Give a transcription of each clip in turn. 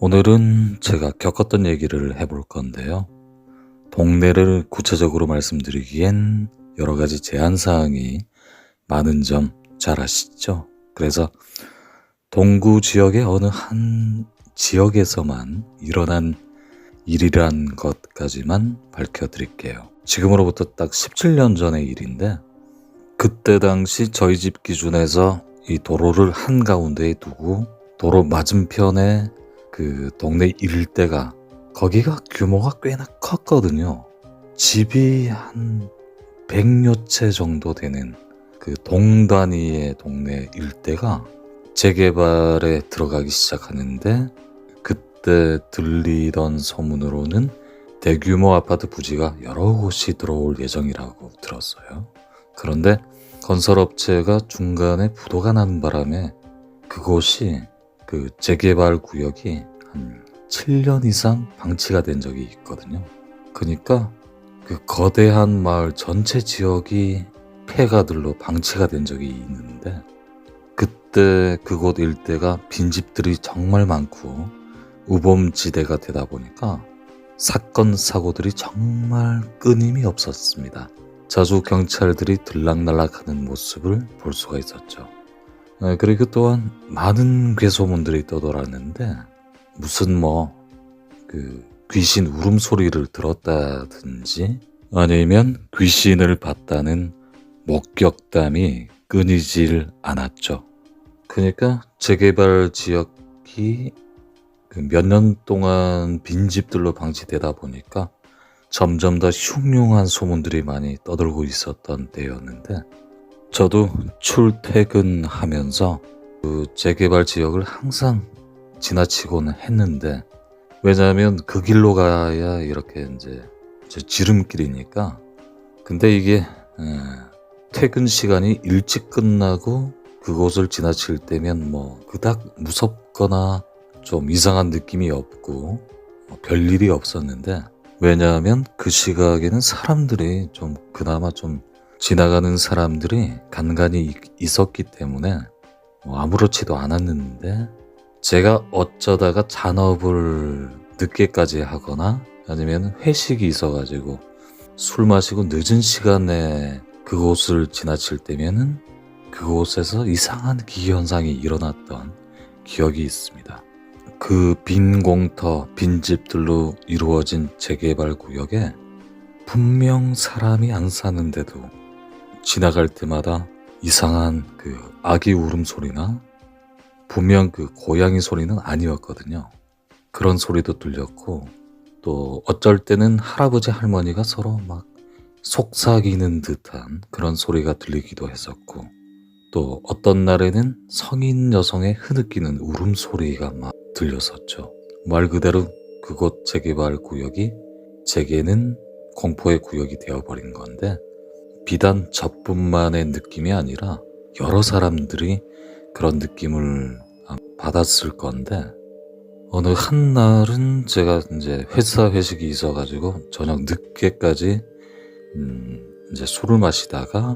오늘은 제가 겪었던 얘기를 해볼 건데요. 동네를 구체적으로 말씀드리기엔 여러 가지 제한사항이 많은 점 잘 아시죠? 그래서 동구 지역의 어느 한 지역에서만 일어난 일이란 것까지만 밝혀드릴게요. 지금으로부터 딱 17년 전의 일인데, 그때 당시 저희 집 기준에서 이 도로를 한가운데에 두고 도로 맞은편에 그 동네 일대가, 거기가 규모가 꽤나 컸거든요. 집이 한 100여 채 정도 되는 그 동단위의 동네 일대가 재개발에 들어가기 시작하는데, 그때 들리던 소문으로는 대규모 아파트 부지가 여러 곳이 들어올 예정이라고 들었어요. 그런데 건설업체가 중간에 부도가 난 바람에 그곳이, 그 재개발 구역이 한 7년 이상 방치가 된 적이 있거든요. 그러니까 그 거대한 마을 전체 지역이 폐가들로 방치가 된 적이 있는데, 그때 그곳 일대가 빈집들이 정말 많고 우범지대가 되다 보니까 사건 사고들이 정말 끊임이 없었습니다. 자주 경찰들이 들락날락하는 모습을 볼 수가 있었죠. 그리고 또한 많은 괴소문들이 떠돌았는데, 무슨 그 귀신 울음소리를 들었다든지 아니면 귀신을 봤다는 목격담이 끊이질 않았죠. 그러니까 재개발 지역이 몇 년 동안 빈집들로 방치되다 보니까 점점 더 흉흉한 소문들이 많이 떠돌고 있었던 때였는데, 저도 출퇴근하면서 그 재개발 지역을 항상 지나치고는 했는데, 왜냐하면 그 길로 가야 이렇게 이제 지름길이니까. 근데 이게 퇴근 시간이 일찍 끝나고 그곳을 지나칠 때면 그닥 무섭거나 좀 이상한 느낌이 없고 별일이 없었는데, 왜냐하면 그 시각에는 사람들이 좀, 그나마 좀 지나가는 사람들이 간간히 있었기 때문에 아무렇지도 않았는데, 제가 어쩌다가 잔업을 늦게까지 하거나 아니면 회식이 있어가지고 술 마시고 늦은 시간에 그곳을 지나칠 때면은 그곳에서 이상한 기현상이 일어났던 기억이 있습니다. 그 빈 공터, 빈집들로 이루어진 재개발 구역에 분명 사람이 안 사는데도 지나갈 때마다 이상한 그 아기 울음소리나, 분명 그 고양이 소리는 아니었거든요. 그런 소리도 들렸고, 또 어쩔 때는 할아버지 할머니가 서로 막 속삭이는 듯한 그런 소리가 들리기도 했었고, 또 어떤 날에는 성인 여성의 흐느끼는 울음소리가 막 들렸었죠. 말 그대로 그곳 재개발 구역이 제게는 공포의 구역이 되어버린 건데, 비단 저뿐만의 느낌이 아니라 여러 사람들이 그런 느낌을 받았을 건데, 어느 한날은 제가 이제 회사 회식이 있어가지고 저녁 늦게까지 이제 술을 마시다가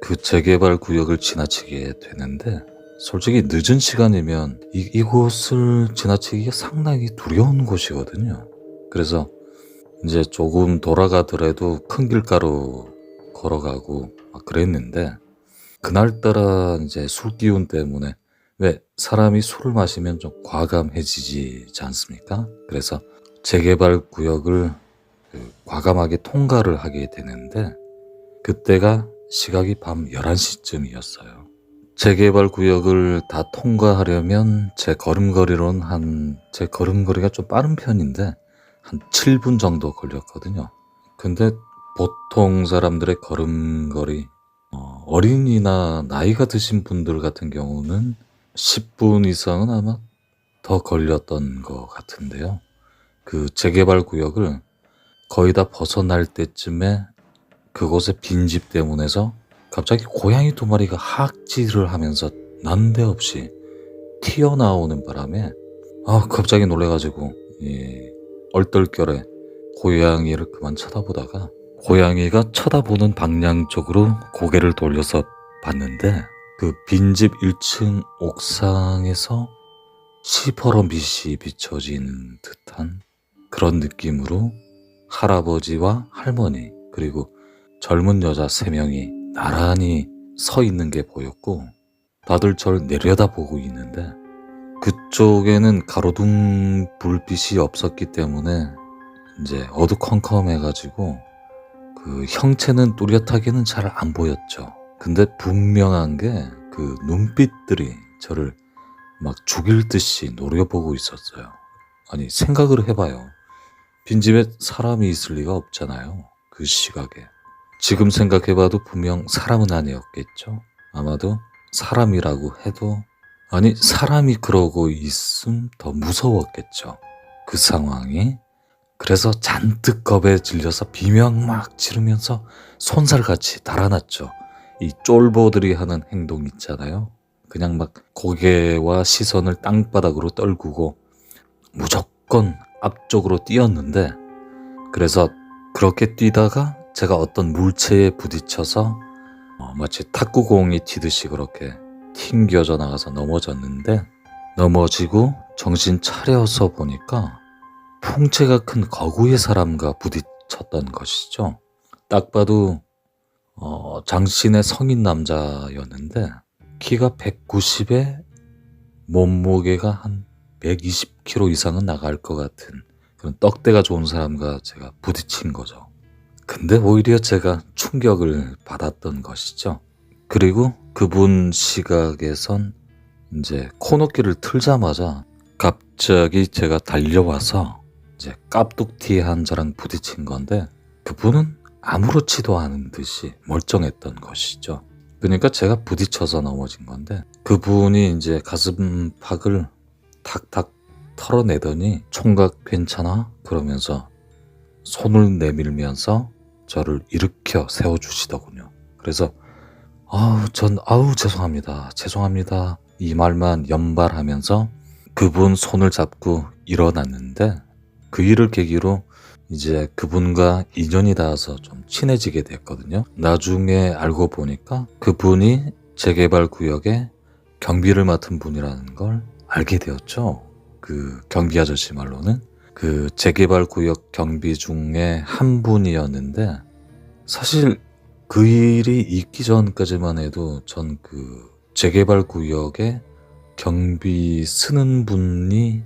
그 재개발 구역을 지나치게 되는데, 솔직히 늦은 시간이면 이곳을 지나치기가 상당히 두려운 곳이거든요. 그래서 이제 조금 돌아가더라도 큰 길가로 걸어가고 막 그랬는데, 그날따라 이제 술 기운 때문에, 왜 사람이 술을 마시면 좀 과감해지지 않습니까? 그래서 재개발 구역을 과감하게 통과를 하게 되는데, 그때가 시각이 밤 11시쯤이었어요. 재개발 구역을 다 통과하려면 제 걸음걸이가 좀 빠른 편인데 한 7분 정도 걸렸거든요. 근데 보통 사람들의 걸음걸이, 어린이나 나이가 드신 분들 같은 경우는 10분 이상은 아마 더 걸렸던 것 같은데요. 그 재개발 구역을 거의 다 벗어날 때쯤에 그곳의 빈집 때문에서 갑자기 고양이 2마리가 하악질을 하면서 난데없이 튀어나오는 바람에 갑자기 놀래가지고 얼떨결에 고양이를 그만 쳐다보다가, 고양이가 쳐다보는 방향 쪽으로 고개를 돌려서 봤는데, 그 빈집 1층 옥상에서 시퍼런 빛이 비춰지는 듯한 그런 느낌으로 할아버지와 할머니 그리고 젊은 여자 3명이 나란히 서 있는 게 보였고 다들 절 내려다보고 있는데 그쪽에는 가로등 불빛이 없었기 때문에 이제 어두컴컴해가지고 그 형체는 뚜렷하게는 잘 안 보였죠. 근데 분명한 게 그 눈빛들이 저를 막 죽일 듯이 노려보고 있었어요. 아니 생각을 해봐요. 빈집에 사람이 있을 리가 없잖아요. 그 시각에. 지금 생각해봐도 분명 사람은 아니었겠죠. 아마도 사람이라고 해도 아니 사람이 그러고 있음 더 무서웠겠죠. 그 상황이. 그래서 잔뜩 겁에 질려서 비명 막 지르면서 손살같이 달아났죠. 이 쫄보들이 하는 행동 있잖아요. 그냥 막 고개와 시선을 땅바닥으로 떨구고 무조건 앞쪽으로 뛰었는데 그래서 그렇게 뛰다가 제가 어떤 물체에 부딪혀서 마치 탁구공이 튀듯이 그렇게 튕겨져 나가서 넘어졌는데 넘어지고 정신 차려서 보니까 풍채가 큰 거구의 사람과 부딪혔던 것이죠. 딱 봐도 장신의 성인 남자였는데 키가 190에 몸무게가 한 120kg 이상은 나갈 것 같은 그런 떡대가 좋은 사람과 제가 부딪힌 거죠. 근데 오히려 제가 충격을 받았던 것이죠. 그리고 그분 시각에선 이제 코너길을 틀자마자 갑자기 제가 달려와서 이제 깝뚝티한 저랑 부딪힌 건데 그분은 아무렇지도 않은 듯이 멀쩡했던 것이죠. 그러니까 제가 부딪혀서 넘어진 건데 그분이 이제 가슴팍을 탁탁 털어내더니 총각 괜찮아? 그러면서 손을 내밀면서 저를 일으켜 세워주시더군요. 그래서 아우 죄송합니다 이 말만 연발하면서 그분 손을 잡고 일어났는데 그 일을 계기로 이제 그분과 인연이 닿아서 좀 친해지게 됐거든요. 나중에 알고 보니까 그분이 재개발 구역의 경비를 맡은 분이라는 걸 알게 되었죠. 그 경비 아저씨 말로는 그 재개발 구역 경비 중에 한 분이었는데 사실 그 일이 있기 전까지만 해도 전 그 재개발 구역에 경비 쓰는 분이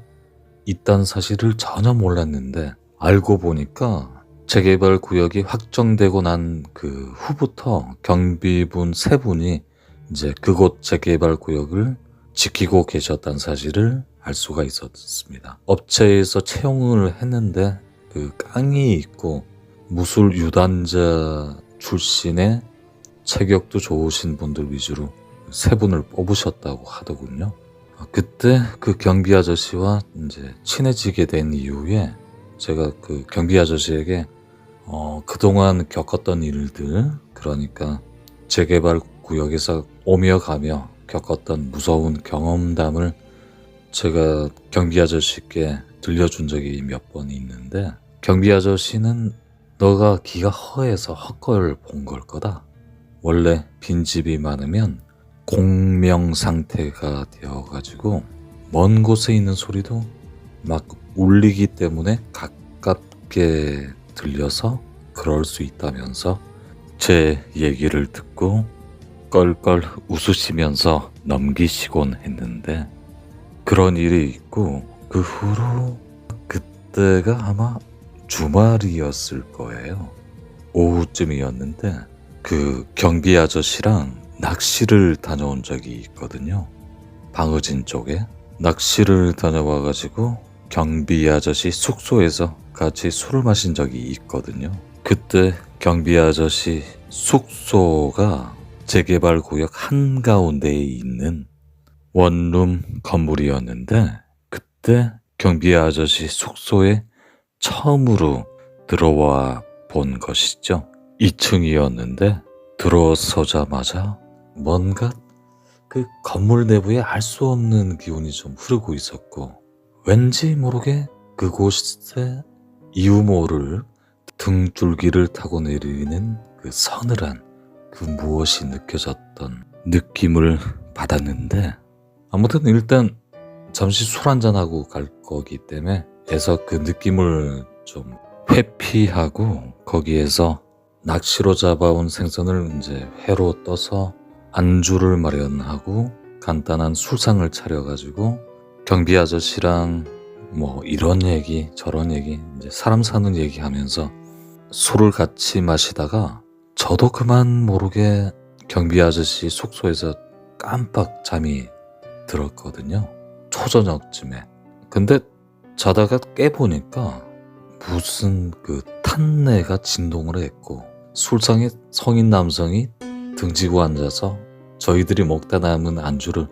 있다는 사실을 전혀 몰랐는데 알고 보니까 재개발 구역이 확정되고 난 그 후부터 경비분 3분이 이제 그곳 재개발 구역을 지키고 계셨다는 사실을 알 수가 있었습니다. 업체에서 채용을 했는데 그 깡이 있고 무술 유단자 출신의 체격도 좋으신 분들 위주로 3분을 뽑으셨다고 하더군요. 그때 그 경비 아저씨와 이제 친해지게 된 이후에 제가 그 경비 아저씨에게 그동안 겪었던 일들, 그러니까 재개발 구역에서 오며 가며 겪었던 무서운 경험담을 제가 경비 아저씨께 들려준 적이 몇 번 있는데 경비 아저씨는 너가 기가 허해서 헛걸 본 걸 거다. 원래 빈집이 많으면 공명 상태가 되어가지고 먼 곳에 있는 소리도 막 울리기 때문에 가깝게 들려서 그럴 수 있다면서 제 얘기를 듣고 껄껄 웃으시면서 넘기시곤 했는데 그런 일이 있고 그 후로 그때가 아마 주말이었을 거예요. 오후쯤이었는데 그 경비 아저씨랑 낚시를 다녀온 적이 있거든요. 방어진 쪽에 낚시를 다녀와가지고 경비 아저씨 숙소에서 같이 술을 마신 적이 있거든요. 그때 경비 아저씨 숙소가 재개발 구역 한가운데에 있는 원룸 건물이었는데 그때 경비 아저씨 숙소에 처음으로 들어와 본 것이죠. 2층이었는데 들어서자마자 뭔가 그 건물 내부에 알 수 없는 기운이 좀 흐르고 있었고 왠지 모르게 그곳에 이유 모를 등줄기를 타고 내리는 그 서늘한 그 무엇이 느껴졌던 느낌을 받았는데 아무튼 일단 잠시 술 한잔하고 갈 거기 때문에 해서 그 느낌을 좀 회피하고 거기에서 낚시로 잡아온 생선을 이제 회로 떠서 안주를 마련하고 간단한 술상을 차려가지고 경비 아저씨랑 뭐 이런 얘기 저런 얘기 이제 사람 사는 얘기 하면서 술을 같이 마시다가 저도 그만 모르게 경비 아저씨 숙소에서 깜빡 잠이 들었거든요. 초저녁쯤에. 근데 자다가 깨보니까 무슨 그 탄내가 진동을 했고 술상에 성인 남성이 등지고 앉아서 저희들이 먹다 남은 안주를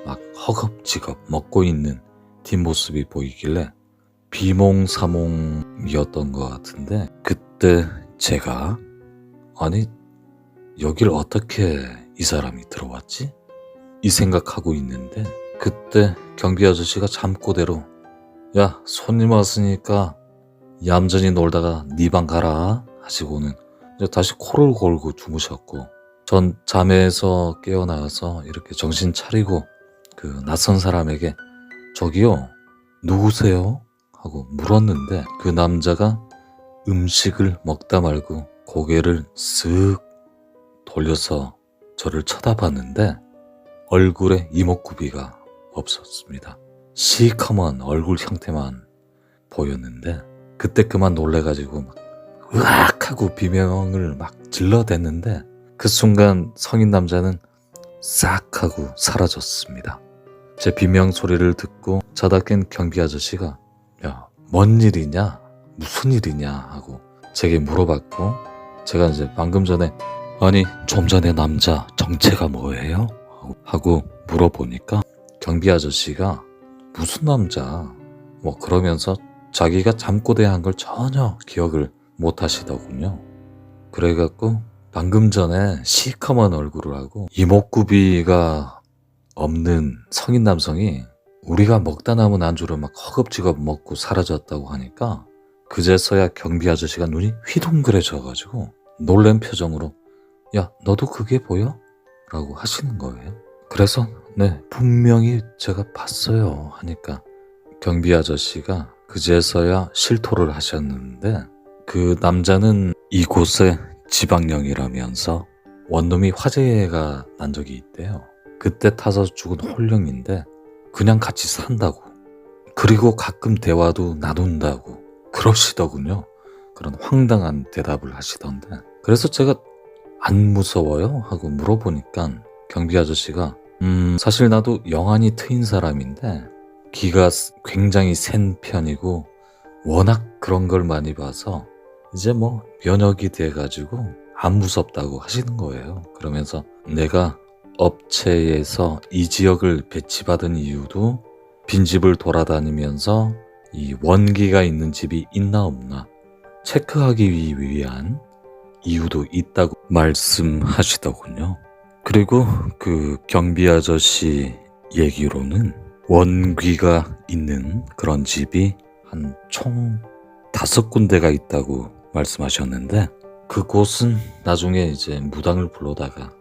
막 허겁지겁 먹고 있는 뒷모습이 보이길래 비몽사몽이었던 것 같은데 그때 제가 아니 여길 어떻게 이 사람이 들어왔지? 이 생각하고 있는데 그때 경비 아저씨가 잠꼬대로 야 손님 왔으니까 얌전히 놀다가 네 방 가라 하시고는 이제 다시 코를 골고 주무셨고 전 잠에서 깨어나서 이렇게 정신 차리고 그 낯선 사람에게 저기요 누구세요? 하고 물었는데 그 남자가 음식을 먹다 말고 고개를 쓱 돌려서 저를 쳐다봤는데 얼굴에 이목구비가 없었습니다. 시커먼 얼굴 형태만 보였는데 그때 그만 놀래가지고 막 으악 하고 비명을 막 질러댔는데 그 순간 성인 남자는 싹 하고 사라졌습니다. 제 비명 소리를 듣고 자다 깬 경비 아저씨가 야, 뭔 일이냐? 무슨 일이냐? 하고 제게 물어봤고 제가 이제 방금 전에 아니 좀 전에 남자 정체가 뭐예요? 하고 물어보니까 경비 아저씨가 무슨 남자? 뭐 그러면서 자기가 잠꼬대한 걸 전혀 기억을 못 하시더군요. 그래갖고 방금 전에 시커먼 얼굴을 하고 이목구비가 없는 성인 남성이 우리가 먹다 남은 안주를 막 허겁지겁 먹고 사라졌다고 하니까 그제서야 경비 아저씨가 눈이 휘둥그레져가지고 놀란 표정으로 야 너도 그게 보여? 라고 하시는 거예요. 그래서 네 분명히 제가 봤어요 하니까 경비 아저씨가 그제서야 실토를 하셨는데 그 남자는 이곳의 지방령이라면서 원룸이 화재가 난 적이 있대요. 그때 타서 죽은 홀령인데 그냥 같이 산다고 그리고 가끔 대화도 나눈다고 그러시더군요. 그런 황당한 대답을 하시던데 그래서 제가 안 무서워요? 하고 물어보니까 경비 아저씨가 사실 나도 영안이 트인 사람인데 기가 굉장히 센 편이고 워낙 그런 걸 많이 봐서 이제 뭐 면역이 돼가지고 안 무섭다고 하시는 거예요. 그러면서 내가 업체에서 이 지역을 배치받은 이유도 빈집을 돌아다니면서 이 원기가 있는 집이 있나 없나 체크하기 위한 이유도 있다고 말씀하시더군요. 그리고 그 경비 아저씨 얘기로는 원귀가 있는 그런 집이 한 총 5군데가 있다고 말씀하셨는데 그곳은 나중에 이제 무당을 불러다가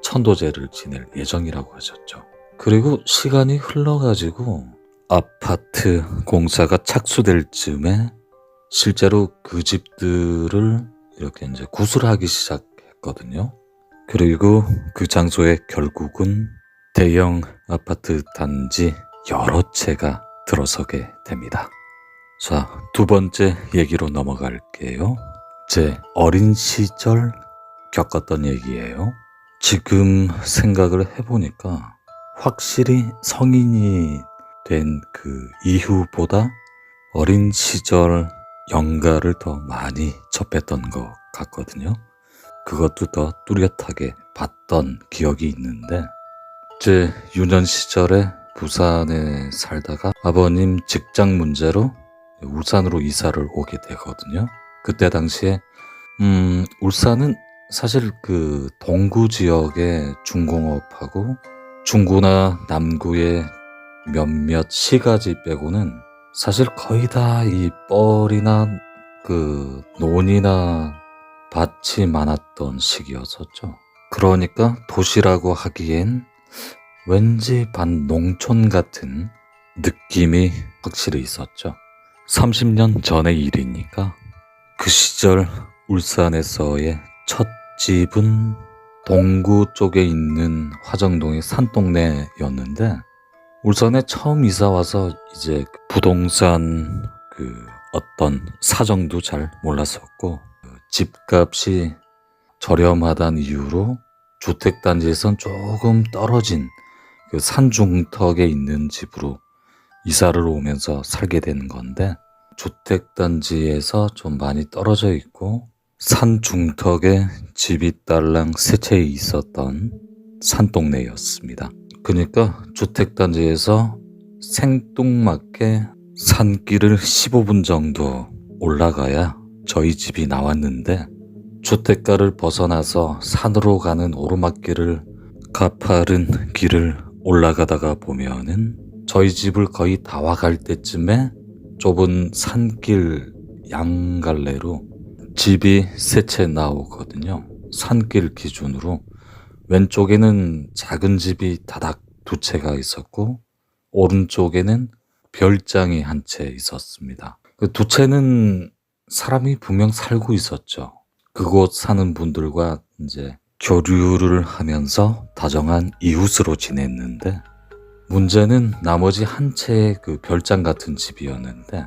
천도제를 지낼 예정이라고 하셨죠. 그리고 시간이 흘러가지고 아파트 공사가 착수될 즈음에 실제로 그 집들을 이렇게 이제 구술하기 시작했거든요. 그리고 그 장소에 결국은 대형 아파트 단지 여러 채가 들어서게 됩니다. 자, 두 번째 얘기로 넘어갈게요. 제 어린 시절 겪었던 얘기예요. 지금 생각을 해보니까 확실히 성인이 된 그 이후보다 어린 시절 영가를 더 많이 접했던 것 같거든요. 그것도 더 뚜렷하게 봤던 기억이 있는데 제 유년 시절에 부산에 살다가 아버님 직장 문제로 울산으로 이사를 오게 되거든요. 그때 당시에 울산은 사실 그 동구 지역의 중공업하고 중구나 남구의 몇몇 시가지 빼고는 사실 거의 다 이 뻘이나 그 논이나 밭이 많았던 시기였었죠. 그러니까 도시라고 하기엔 왠지 반 농촌 같은 느낌이 확실히 있었죠. 30년 전의 일이니까 그 시절 울산에서의 첫 집은 동구 쪽에 있는 화정동의 산동네였는데 울산에 처음 이사 와서 이제 부동산 어떤 사정도 잘 몰랐었고 집값이 저렴하다는 이유로 주택단지에선 조금 떨어진 그 산중턱에 있는 집으로 이사를 오면서 살게 된 건데 주택단지에서 좀 많이 떨어져 있고 산중턱에 집이 딸랑 세 채 있었던 산동네였습니다. 그러니까 주택단지에서 생뚱맞게 산길을 15분 정도 올라가야 저희 집이 나왔는데 주택가를 벗어나서 산으로 가는 오르막길을 가파른 길을 올라가다가 보면은 저희 집을 거의 다 와갈 때쯤에 좁은 산길 양갈래로 집이 세 채 나오거든요. 산길 기준으로 왼쪽에는 작은 집이 다닥 두 채가 있었고 오른쪽에는 별장이 한 채 있었습니다. 그 두 채는 사람이 분명 살고 있었죠. 그곳 사는 분들과 이제 교류를 하면서 다정한 이웃으로 지냈는데 문제는 나머지 한 채의 그 별장 같은 집이었는데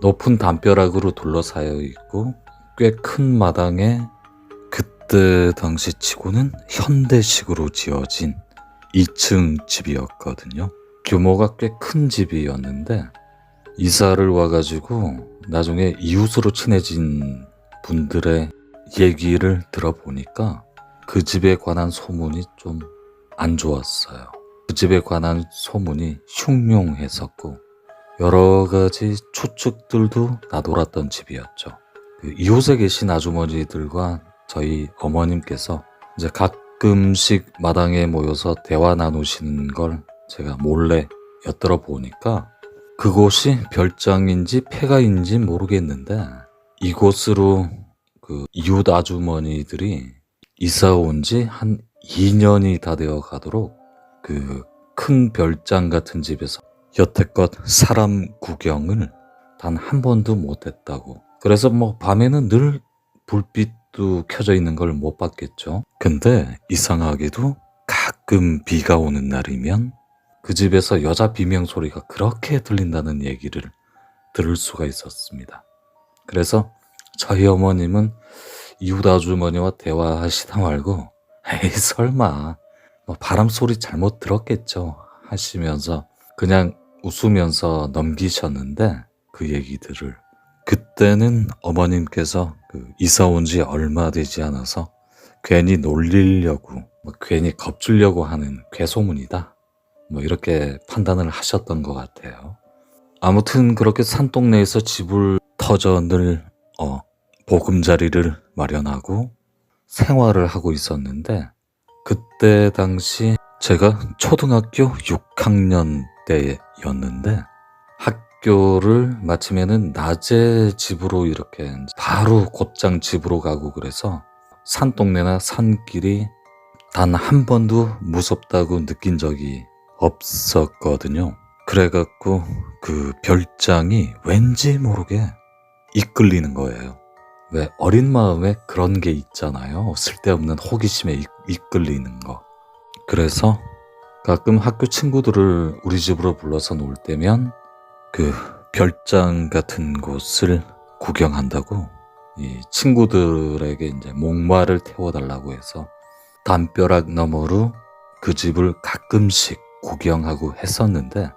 높은 담벼락으로 둘러싸여 있고 꽤 큰 마당에 그때 당시 치고는 현대식으로 지어진 2층 집이었거든요. 규모가 꽤 큰 집이었는데 이사를 와가지고 나중에 이웃으로 친해진 분들의 얘기를 들어보니까 그 집에 관한 소문이 좀 안 좋았어요. 그 집에 관한 소문이 흉흉했었고 여러 가지 추측들도 나돌았던 집이었죠. 그 이웃에 계신 아주머니들과 저희 어머님께서 이제 가끔씩 마당에 모여서 대화 나누시는 걸 제가 몰래 엿들어 보니까 그곳이 별장인지 폐가인지 모르겠는데 이곳으로 그 이웃 아주머니들이 이사 온 지 한 2년이 다 되어 가도록 그 큰 별장 같은 집에서 여태껏 사람 구경을 단 한 번도 못 했다고. 그래서 뭐 밤에는 늘 불빛도 켜져 있는 걸 못 봤겠죠. 근데 이상하게도 가끔 비가 오는 날이면 그 집에서 여자 비명 소리가 그렇게 들린다는 얘기를 들을 수가 있었습니다. 그래서 저희 어머님은 이웃 아주머니와 대화하시다 말고 에이 설마 뭐 바람 소리 잘못 들었겠죠 하시면서 그냥 웃으면서 넘기셨는데 그 얘기들을 그때는 어머님께서 그 이사 온 지 얼마 되지 않아서 괜히 놀리려고 괜히 겁주려고 하는 괴소문이다 이렇게 판단을 하셨던 것 같아요. 아무튼 그렇게 산동네에서 집을 터져 늘 보금자리를 마련하고 생활을 하고 있었는데 그때 당시 제가 초등학교 6학년 때였는데 학교를 마치면은 낮에 집으로 이렇게 바로 곧장 집으로 가고 그래서 산동네나 산길이 단 한 번도 무섭다고 느낀 적이 없었거든요. 그래갖고 그 별장이 왠지 모르게 이끌리는 거예요. 왜 어린 마음에 그런 게 있잖아요. 쓸데없는 호기심에 이끌리는 거. 그래서 가끔 학교 친구들을 우리 집으로 불러서 놀 때면 그 별장 같은 곳을 구경한다고 이 친구들에게 이제 목말을 태워달라고 해서 담벼락 너머로 그 집을 가끔씩 구경하고 했었는데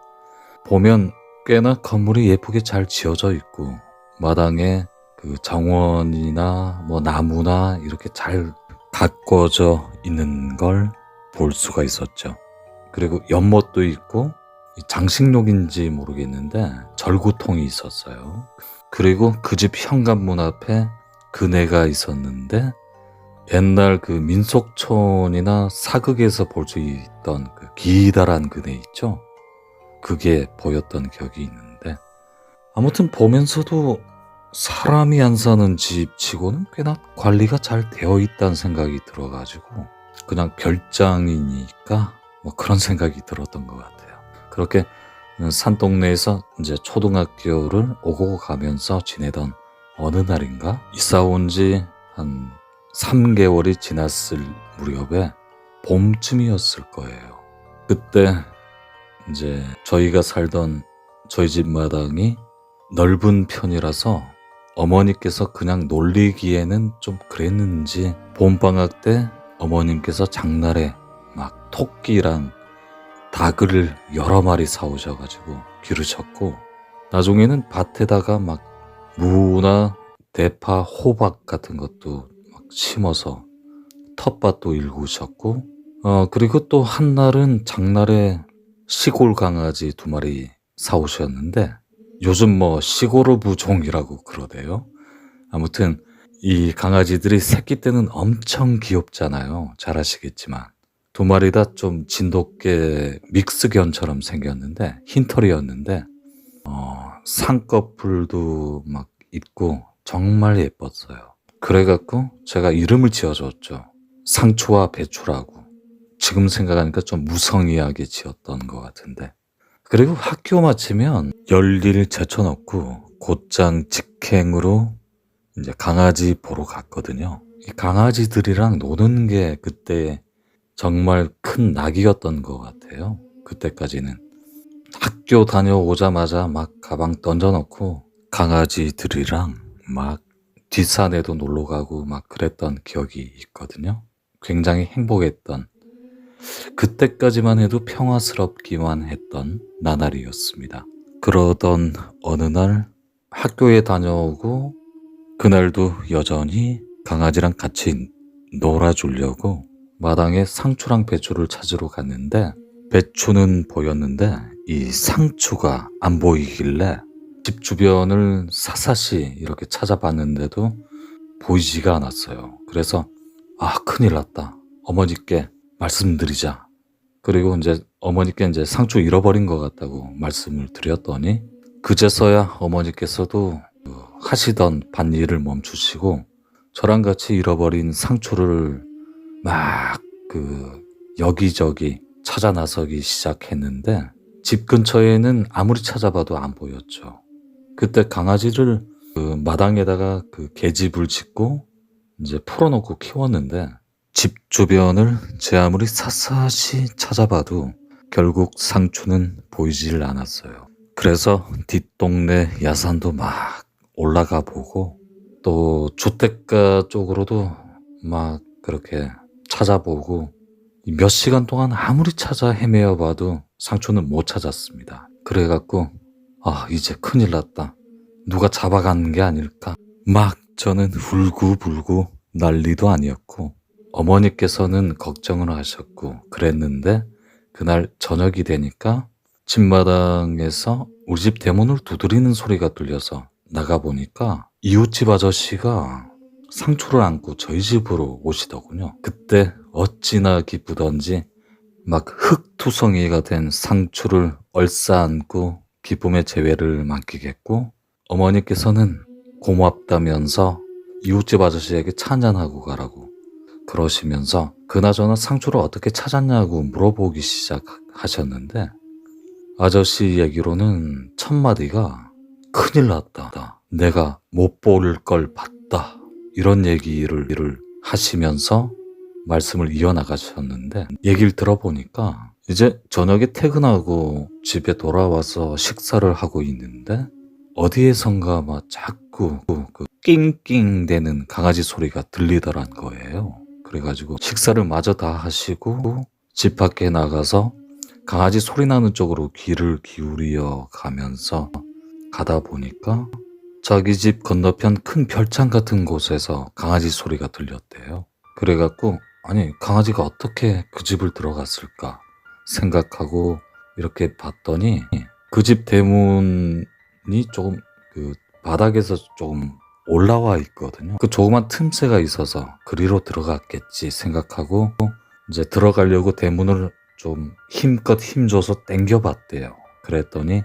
보면 꽤나 건물이 예쁘게 잘 지어져 있고 마당에 그 정원이나 나무나 이렇게 잘 가꿔져 있는 걸 볼 수가 있었죠. 그리고 연못도 있고 장식용인지 모르겠는데 절구통이 있었어요. 그리고 그 집 현관문 앞에 그네가 있었는데 옛날 그 민속촌이나 사극에서 볼 수 있던 그 기다란 그네 있죠? 그게 보였던 기억이 있는데 아무튼 보면서도 사람이 안 사는 집 치고는 꽤나 관리가 잘 되어 있다는 생각이 들어가지고 그냥 별장이니까 그런 생각이 들었던 것 같아요. 그렇게 산동네에서 이제 초등학교를 오고 가면서 지내던 어느 날인가 이사 온 지 한 3개월이 지났을 무렵에 봄쯤이었을 거예요. 그때 이제 저희가 살던 저희 집 마당이 넓은 편이라서 어머니께서 그냥 놀리기에는 좀 그랬는지 봄방학 때 어머님께서 장날에 막 토끼랑 닭을 여러 마리 사오셔가지고 기르셨고, 나중에는 밭에다가 막 무나 대파, 호박 같은 것도 막 심어서 텃밭도 일구셨고, 그리고 또 한날은 장날에 시골 강아지 2마리 사오셨는데, 요즘 뭐 시골어부종이라고 그러대요. 아무튼 이 강아지들이 새끼 때는 엄청 귀엽잖아요. 잘 아시겠지만 2마리 다 좀 진돗개 믹스견처럼 생겼는데 흰털이었는데 쌍꺼풀도 막 있고 정말 예뻤어요. 그래갖고 제가 이름을 지어줬죠. 상추와 배추라고. 지금 생각하니까 좀 무성의하게 지었던 것 같은데, 그리고 학교 마치면 열일 제쳐놓고 곧장 직행으로 이제 강아지 보러 갔거든요. 이 강아지들이랑 노는 게 그때 정말 큰 낙이었던 것 같아요. 그때까지는 학교 다녀오자마자 막 가방 던져놓고 강아지들이랑 막 뒷산에도 놀러 가고 막 그랬던 기억이 있거든요. 굉장히 행복했던, 그때까지만 해도 평화스럽기만 했던 나날이었습니다. 그러던 어느 날 학교에 다녀오고, 그날도 여전히 강아지랑 같이 놀아주려고 마당에 상추랑 배추를 찾으러 갔는데, 배추는 보였는데 이 상추가 안 보이길래 집 주변을 샅샅이 이렇게 찾아봤는데도 보이지가 않았어요. 그래서 큰일 났다, 어머니께 말씀드리자. 그리고 이제 어머니께 이제 상추 잃어버린 것 같다고 말씀을 드렸더니, 그제서야 어머니께서도 하시던 밭일을 멈추시고 저랑 같이 잃어버린 상추를 막 여기저기 찾아 나서기 시작했는데, 집 근처에는 아무리 찾아봐도 안 보였죠. 그때 강아지를 마당에다가 계집을 짓고 이제 풀어놓고 키웠는데, 집 주변을 제 아무리 샅샅이 찾아봐도 결국 상추는 보이질 않았어요. 그래서 뒷동네 야산도 막 올라가 보고, 또 주택가 쪽으로도 막 그렇게 찾아보고, 몇 시간 동안 아무리 찾아 헤매어 봐도 상추는 못 찾았습니다. 그래갖고 이제 큰일 났다, 누가 잡아가는 게 아닐까. 막 저는 울고불고 난리도 아니었고, 어머니께서는 걱정을 하셨고 그랬는데, 그날 저녁이 되니까 집마당에서 우리 집 대문을 두드리는 소리가 들려서 나가보니까 이웃집 아저씨가 상추를 안고 저희 집으로 오시더군요. 그때 어찌나 기쁘던지 막 흙투성이가 된 상추를 얼싸안고 기쁨의 재회를 만끽했고, 어머니께서는 고맙다면서 이웃집 아저씨에게 차 한잔하고 가라고 그러시면서 그나저나 상추를 어떻게 찾았냐고 물어보기 시작하셨는데, 아저씨 얘기로는 첫마디가 큰일 났다, 내가 못 볼 걸 봤다, 이런 얘기를 하시면서 말씀을 이어나가셨는데, 얘기를 들어보니까 이제 저녁에 퇴근하고 집에 돌아와서 식사를 하고 있는데 어디에선가 막 자꾸 낑낑 대는 강아지 소리가 들리더란 거예요. 그래가지고 식사를 마저 다 하시고 집 밖에 나가서 강아지 소리 나는 쪽으로 귀를 기울여 가면서 가다 보니까 자기 집 건너편 큰 별장 같은 곳에서 강아지 소리가 들렸대요. 그래갖고 아니 강아지가 어떻게 그 집을 들어갔을까 생각하고 이렇게 봤더니 그 집 대문이 조금 바닥에서 조금 올라와 있거든요. 그 조그만 틈새가 있어서 그리로 들어갔겠지 생각하고 이제 들어가려고 대문을 좀 힘껏 힘줘서 당겨봤대요. 그랬더니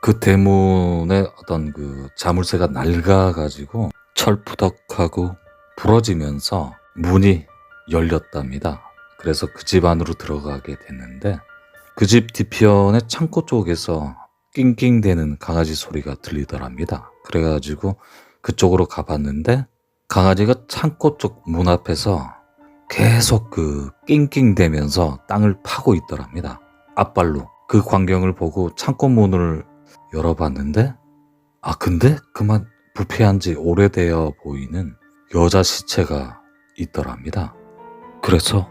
그 대문에 어떤 자물쇠가 낡아가지고 철푸덕하고 부러지면서 문이 열렸답니다. 그래서 그 집 안으로 들어가게 됐는데 그 집 뒤편의 창고 쪽에서 낑낑대는 강아지 소리가 들리더랍니다. 그래가지고 그쪽으로 가봤는데 강아지가 창고 쪽 문 앞에서 계속 그 낑낑대면서 땅을 파고 있더랍니다. 앞발로. 그 광경을 보고 창고 문을 열어봤는데 근데 그만 부패한 지 오래되어 보이는 여자 시체가 있더랍니다. 그래서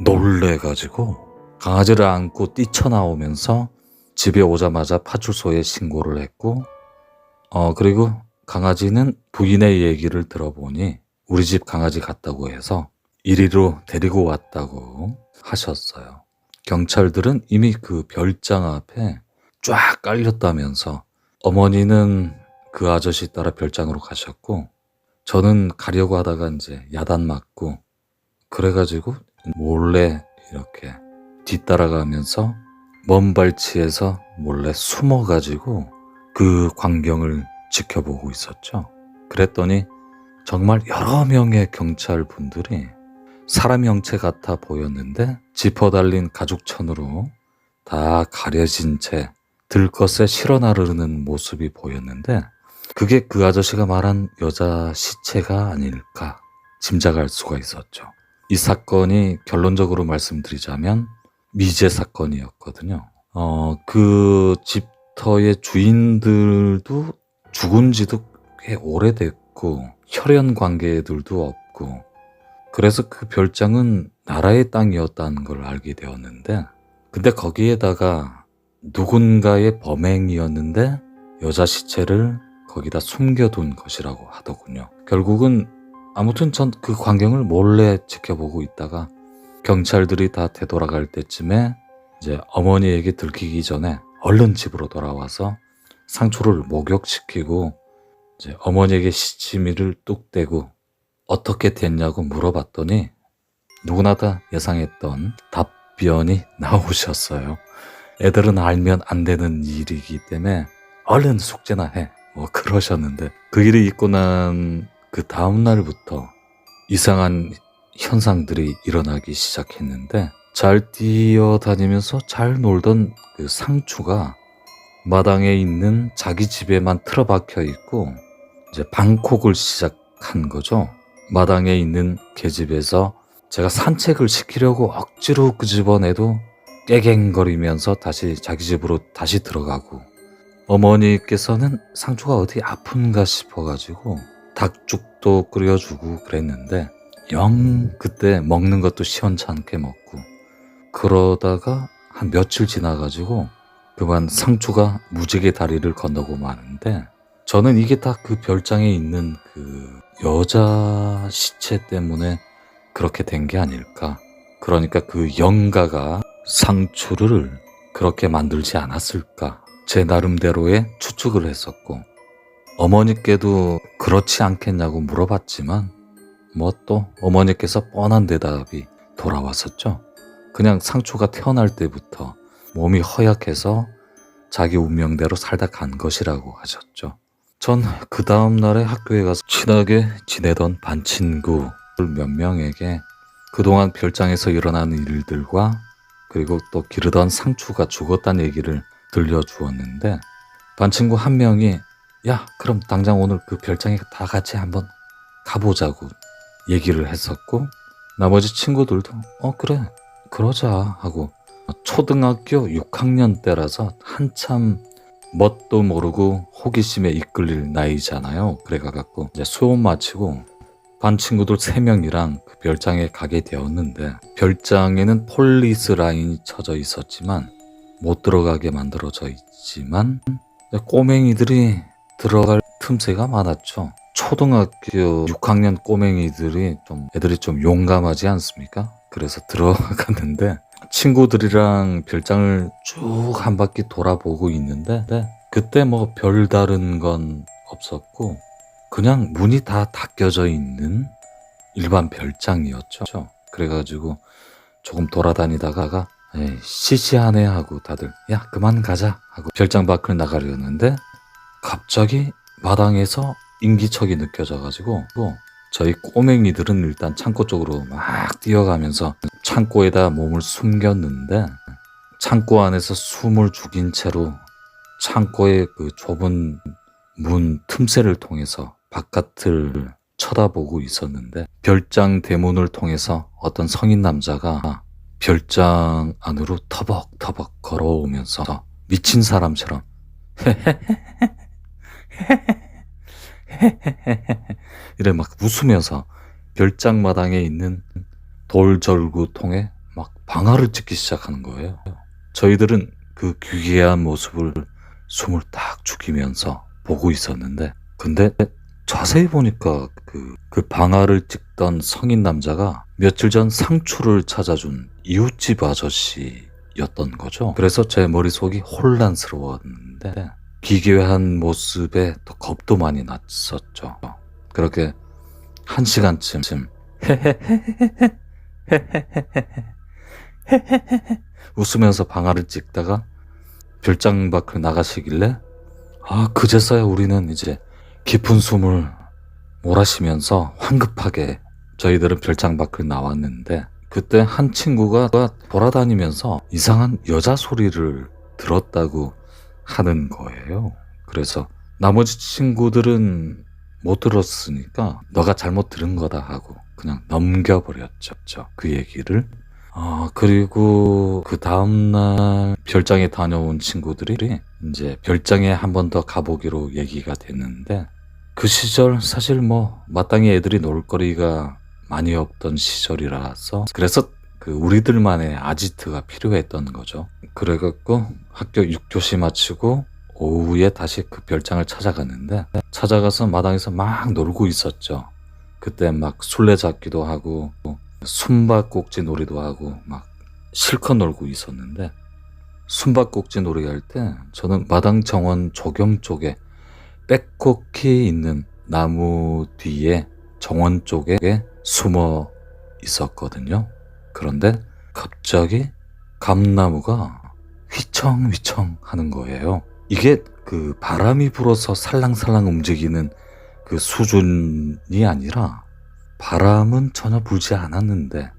놀래가지고 강아지를 안고 뛰쳐나오면서 집에 오자마자 파출소에 신고를 했고 그리고 강아지는 부인의 얘기를 들어보니 우리 집 강아지 같다고 해서 이리로 데리고 왔다고 하셨어요. 경찰들은 이미 그 별장 앞에 쫙 깔렸다면서 어머니는 그 아저씨 따라 별장으로 가셨고 저는 가려고 하다가 이제 야단 맞고 그래가지고 몰래 이렇게 뒤따라가면서 먼 발치에서 몰래 숨어가지고 그 광경을 지켜보고 있었죠. 그랬더니 정말 여러 명의 경찰 분들이 사람 형체 같아 보였는데 지퍼 달린 가죽천으로 다 가려진 채 들것에 실어 나르는 모습이 보였는데 그게 그 아저씨가 말한 여자 시체가 아닐까 짐작할 수가 있었죠. 이 사건이 결론적으로 말씀드리자면 미제 사건이었거든요. 그 집터의 주인들도 죽은 지도 꽤 오래됐고 혈연 관계들도 없고 그래서 그 별장은 나라의 땅이었다는 걸 알게 되었는데 근데 거기에다가 누군가의 범행이었는데 여자 시체를 거기다 숨겨둔 것이라고 하더군요. 결국은 아무튼 전 그 광경을 몰래 지켜보고 있다가 경찰들이 다 되돌아갈 때쯤에 이제 어머니에게 들키기 전에 얼른 집으로 돌아와서 상추를 목욕시키고 이제 어머니에게 시치미를 뚝 떼고 어떻게 됐냐고 물어봤더니 누구나 다 예상했던 답변이 나오셨어요. 애들은 알면 안 되는 일이기 때문에 얼른 숙제나 해. 그러셨는데 그 일이 있고 난 그 다음 날부터 이상한 현상들이 일어나기 시작했는데 잘 뛰어다니면서 잘 놀던 그 상추가 마당에 있는 자기 집에만 틀어박혀 있고 이제 방콕을 시작한 거죠. 마당에 있는 계집에서 제가 산책을 시키려고 억지로 끄집어내도 깨갱거리면서 다시 자기 집으로 다시 들어가고 어머니께서는 상추가 어디 아픈가 싶어가지고 닭죽도 끓여주고 그랬는데 영 그때 먹는 것도 시원찮게 먹고 그러다가 한 며칠 지나가지고 그만 상추가 무지개 다리를 건너고 마는데 저는 이게 다 그 별장에 있는 그 여자 시체 때문에 그렇게 된 게 아닐까. 그러니까 그 영가가 상추를 그렇게 만들지 않았을까. 제 나름대로의 추측을 했었고 어머니께도 그렇지 않겠냐고 물어봤지만 또 어머니께서 뻔한 대답이 돌아왔었죠. 그냥 상추가 태어날 때부터 몸이 허약해서 자기 운명대로 살다 간 것이라고 하셨죠. 전 그 다음 날에 학교에 가서 친하게 지내던 반 친구 몇 명에게 그동안 별장에서 일어나는 일들과 그리고 또 기르던 상추가 죽었다는 얘기를 들려주었는데 반 친구 한 명이 야 그럼 당장 오늘 그 별장에 다 같이 한번 가보자고 얘기를 했었고 나머지 친구들도 그래 그러자 하고 초등학교 6학년 때라서 한참 뭣도 모르고 호기심에 이끌릴 나이잖아요. 그래가지고 이제 수업 마치고 반 친구들 3명이랑 그 별장에 가게 되었는데 별장에는 폴리스 라인이 쳐져 있었지만 못 들어가게 만들어져 있지만 꼬맹이들이 들어갈 틈새가 많았죠. 초등학교 6학년 꼬맹이들이 애들이 좀 용감하지 않습니까? 그래서 들어갔는데 친구들이랑 별장을 쭉 한 바퀴 돌아보고 있는데 그때 별다른 건 없었고 그냥 문이 다 닫혀져 있는 일반 별장이었죠. 그래가지고 조금 돌아다니다가 에이, 시시하네 하고 다들 야 그만 가자 하고 별장 밖을 나가려는데 갑자기 마당에서 인기척이 느껴져가지고 저희 꼬맹이들은 일단 창고 쪽으로 막 뛰어가면서 창고에다 몸을 숨겼는데 창고 안에서 숨을 죽인 채로 창고의 그 좁은 문 틈새를 통해서 바깥을 쳐다보고 있었는데 별장 대문을 통해서 어떤 성인 남자가 별장 안으로 터벅터벅 걸어오면서 미친 사람처럼 이래 막 웃으면서 별장 마당에 있는 돌절구통에 막 방아를 찍기 시작하는 거예요. 저희들은 그 기괴한 모습을 숨을 딱 죽이면서 보고 있었는데, 근데 자세히 보니까 그 방아를 찍던 성인 남자가 며칠 전 상추를 찾아준 이웃집 아저씨였던 거죠. 그래서 제 머릿속이 혼란스러웠는데 기괴한 모습에 또 겁도 많이 났었죠. 그렇게 1시간쯤 웃으면서 방아를 찍다가 별장 밖을 나가시길래 그제서야 우리는 이제 깊은 숨을 몰아쉬면서 황급하게 저희들은 별장 밖을 나왔는데, 그때 한 친구가 돌아다니면서 이상한 여자 소리를 들었다고 하는 거예요. 그래서 나머지 친구들은 못 들었으니까 너가 잘못 들은 거다 하고 그냥 넘겨버렸죠, 그 얘기를. 그리고 그 다음날 별장에 다녀온 친구들이 이제 별장에 한 번 더 가보기로 얘기가 됐는데, 그 시절 사실 뭐 마땅히 애들이 놀 거리가 많이 없던 시절이라서 그래서 그 우리들만의 아지트가 필요했던 거죠. 그래갖고 학교 6교시 마치고 오후에 다시 그 별장을 찾아갔는데, 찾아가서 마당에서 막 놀고 있었죠. 그때 막 술래잡기도 하고 숨바꼭질 놀이도 하고 막 실컷 놀고 있었는데, 숨바꼭질 놀이 할 때 저는 마당 정원 조경 쪽에 빽곡히 있는 나무 뒤에 정원 쪽에 숨어 있었거든요. 그런데 갑자기 감나무가 휘청휘청 하는 거예요. 이게 그 바람이 불어서 살랑살랑 움직이는 그 수준이 아니라 바람은 전혀 불지 않았는데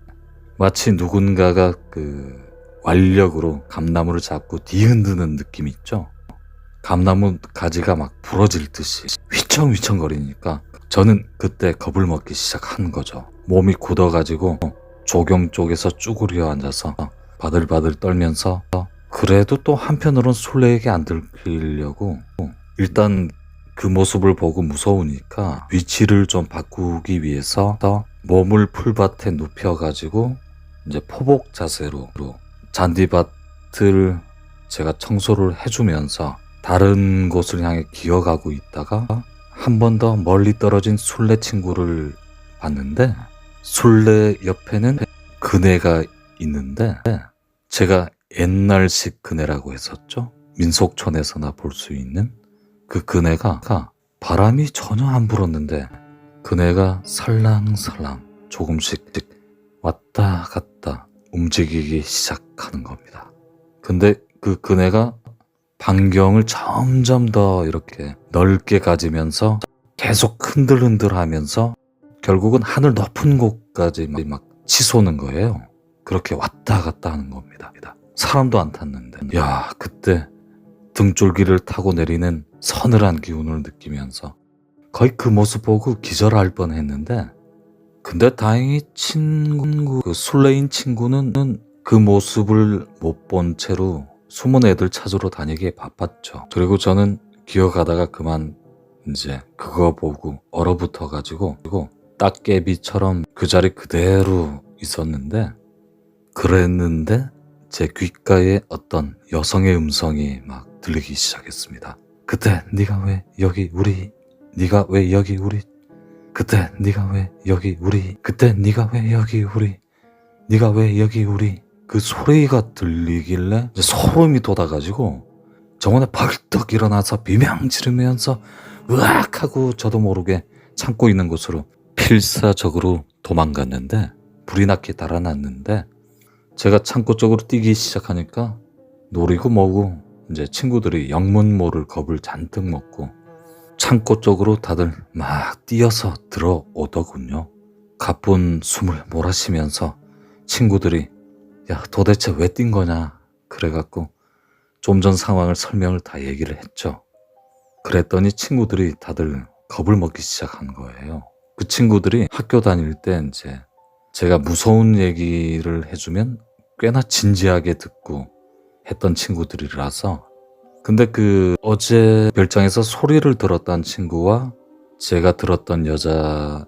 마치 누군가가 그 완력으로 감나무를 잡고 뒤흔드는 느낌 있죠? 감나무 가지가 막 부러질 듯이 휘청휘청 거리니까 저는 그때 겁을 먹기 시작한 거죠. 몸이 굳어가지고 조경 쪽에서 쭈그려 앉아서 바들바들 떨면서, 그래도 또 한편으론 술래에게 안 들키려고 일단 그 모습을 보고 무서우니까 위치를 좀 바꾸기 위해서 몸을 풀밭에 눕혀가지고 이제 포복 자세로 잔디밭을 제가 청소를 해주면서 다른 곳을 향해 기어가고 있다가 한 번 더 멀리 떨어진 술래 친구를 봤는데, 술래 옆에는 그네가 있는데 제가 옛날식 그네라고 했었죠. 민속촌에서나 볼 수 있는 그 그네가 바람이 전혀 안 불었는데 그네가 살랑살랑 조금씩 왔다 갔다 움직이기 시작하는 겁니다. 근데 그 그네가 반경을 점점 더 이렇게 넓게 가지면서 계속 흔들흔들 하면서 결국은 하늘 높은 곳까지 막 치솟는 거예요. 그렇게 왔다 갔다 하는 겁니다. 사람도 안 탔는데. 그때 등줄기를 타고 내리는 서늘한 기운을 느끼면서 거의 그 모습 보고 기절할 뻔했는데, 근데 다행히 그 술래인 친구는 그 모습을 못 본 채로 숨은 애들 찾으러 다니기에 바빴죠. 그리고 저는 기어가다가 그만 이제 그거 보고 얼어붙어 가지고 딱개비처럼 그 자리 그대로 있었는데, 그랬는데 제 귓가에 어떤 여성의 음성이 막 들리기 시작했습니다. 그때 네가 왜 여기 우리, 네가 왜 여기 우리, 그때 네가 왜 여기 우리, 그때 네가 왜 여기 우리, 네가 왜 여기 우리. 그 소리가 들리길래 이제 소름이 돋아가지고 정원에 벌떡 일어나서 비명 지르면서 으악 하고 저도 모르게 참고 있는 곳으로 필사적으로 도망갔는데, 불이 나게 달아났는데 제가 창고 쪽으로 뛰기 시작하니까 노리고 뭐고 이제 친구들이 영문 모를 겁을 잔뜩 먹고 창고 쪽으로 다들 막 뛰어서 들어오더군요. 가쁜 숨을 몰아쉬면서 친구들이 야 도대체 왜 뛴 거냐 그래갖고 좀 전 상황을 설명을 다 얘기를 했죠. 그랬더니 친구들이 다들 겁을 먹기 시작한 거예요. 그 친구들이 학교 다닐 때 이제 제가 무서운 얘기를 해주면 꽤나 진지하게 듣고 했던 친구들이라서, 근데 그 어제 별장에서 소리를 들었다는 친구와 제가 들었던 여자의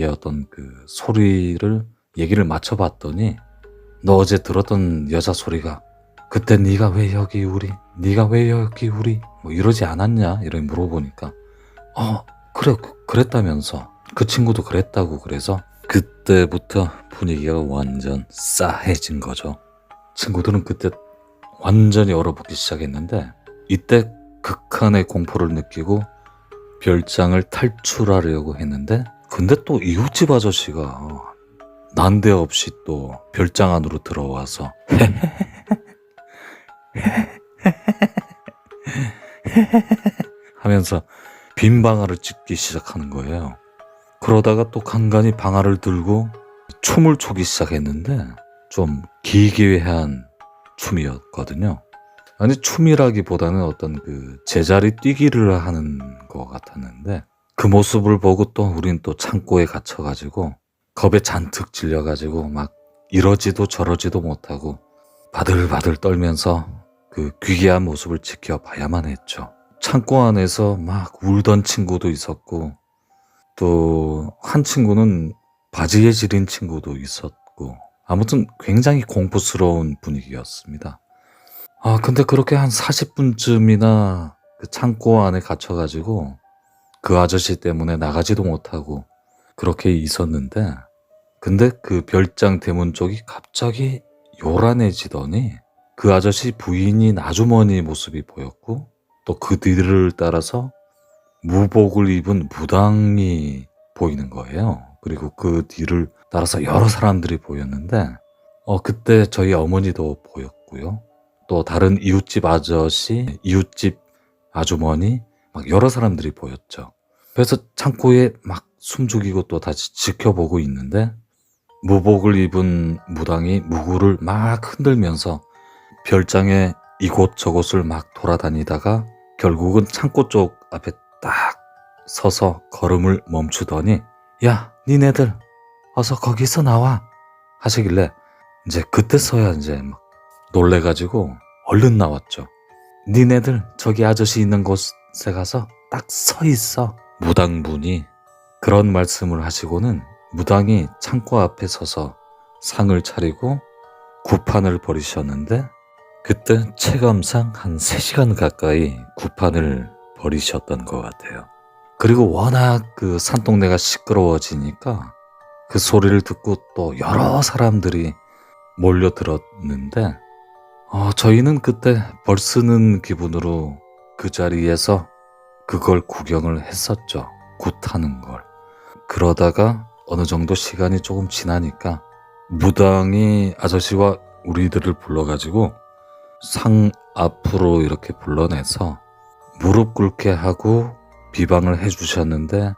어떤 그 소리를 얘기를 맞춰봤더니, 너 어제 들었던 여자 소리가 그때 네가 왜 여기 우리 뭐 이러지 않았냐 이렇게 물어보니까 그래 그랬다면서 그 친구도 그랬다고. 그래서 그때부터 분위기가 완전 싸해진 거죠. 친구들은 그때 완전히 얼어붙기 시작했는데, 이때 극한의 공포를 느끼고 별장을 탈출하려고 했는데, 근데 또 이웃집 아저씨가 난데없이 또 별장 안으로 들어와서 하면서 빈 방아를 찢기 시작하는 거예요. 그러다가 또 간간히 방아를 들고 춤을 추기 시작했는데, 좀 기괴한 춤이었거든요. 아니, 춤이라기보다는 어떤 그 제자리 뛰기를 하는 것 같았는데, 그 모습을 보고 또 우린 또 창고에 갇혀가지고 겁에 잔뜩 질려가지고 막 이러지도 저러지도 못하고 바들바들 떨면서 그 귀괴한 모습을 지켜봐야만 했죠. 창고 안에서 막 울던 친구도 있었고, 또 한 친구는 바지에 지린 친구도 있었고, 아무튼 굉장히 공포스러운 분위기였습니다. 근데 그렇게 한 40분쯤이나 그 창고 안에 갇혀가지고 그 아저씨 때문에 나가지도 못하고 그렇게 있었는데, 근데 그 별장 대문 쪽이 갑자기 요란해지더니 그 아저씨 부인인 아주머니 모습이 보였고, 또 그 뒤를 따라서 무복을 입은 무당이 보이는 거예요. 그리고 그 뒤를 따라서 여러 사람들이 보였는데, 그때 저희 어머니도 보였고요. 또 다른 이웃집 아저씨, 이웃집 아주머니, 막 여러 사람들이 보였죠. 그래서 창고에 막 숨죽이고 또 다시 지켜보고 있는데, 무복을 입은 무당이 무구를 막 흔들면서 별장의 이곳저곳을 막 돌아다니다가 결국은 창고 쪽 앞에 딱 서서 걸음을 멈추더니, 야, 니네들 어서 거기서 나와 하시길래, 이제 그때서야 이제 막 놀래가지고 얼른 나왔죠. 니네들 저기 아저씨 있는 곳에 가서 딱 서 있어. 무당분이 그런 말씀을 하시고는 무당이 창고 앞에 서서 상을 차리고 구판을 벌이셨는데, 그때 체감상 한 3시간 가까이 구판을 벌이셨던 것 같아요. 그리고 워낙 그 산동네가 시끄러워지니까 그 소리를 듣고 또 여러 사람들이 몰려들었는데, 저희는 그때 벌쓰는 기분으로 그 자리에서 그걸 구경을 했었죠. 굿하는 걸. 그러다가 어느 정도 시간이 조금 지나니까 무당이 아저씨와 우리들을 불러가지고 상 앞으로 이렇게 불러내서 무릎 꿇게 하고 비방을 해주셨는데,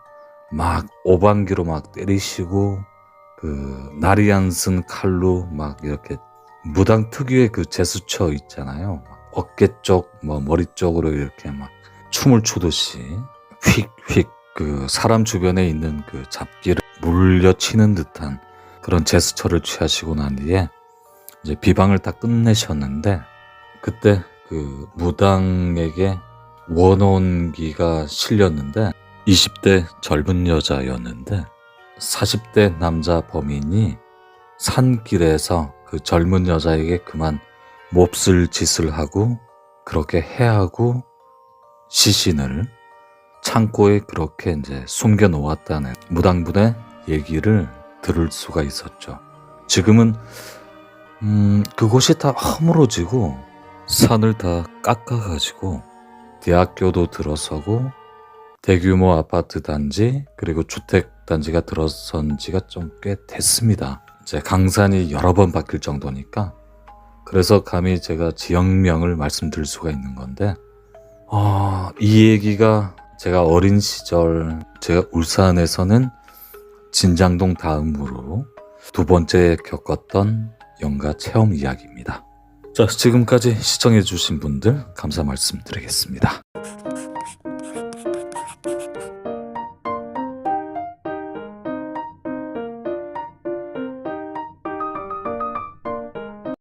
막 오방기로 막 때리시고 그 날이 안 쓴 칼로 막 이렇게 무당 특유의 그 제스처 있잖아요. 어깨 쪽, 머리 쪽으로 이렇게 막 춤을 추듯이 휙휙 그 사람 주변에 있는 그 잡기를 물려치는 듯한 그런 제스처를 취하시고 난 뒤에 이제 비방을 다 끝내셨는데, 그때 그 무당에게 원혼기가 실렸는데 20대 젊은 여자였는데 40대 남자 범인이 산길에서 그 젊은 여자에게 그만 몹쓸 짓을 하고 그렇게 해하고 시신을 창고에 그렇게 이제 숨겨 놓았다는 무당분의 얘기를 들을 수가 있었죠. 지금은 그곳이 다 허물어지고 산을 다 깎아가지고 대학교도 들어서고 대규모 아파트 단지 그리고 주택 단지가 들어선 지가 좀 꽤 됐습니다. 이제 강산이 여러 번 바뀔 정도니까. 그래서 감히 제가 지역명을 말씀드릴 수가 있는 건데, 이 얘기가 제가 어린 시절 제가 울산에서는 진장동 다음으로 두 번째 겪었던 영가 체험 이야기입니다. 자, 자, 지금까지 시청해주신 분들 감사 말씀드리겠습니다.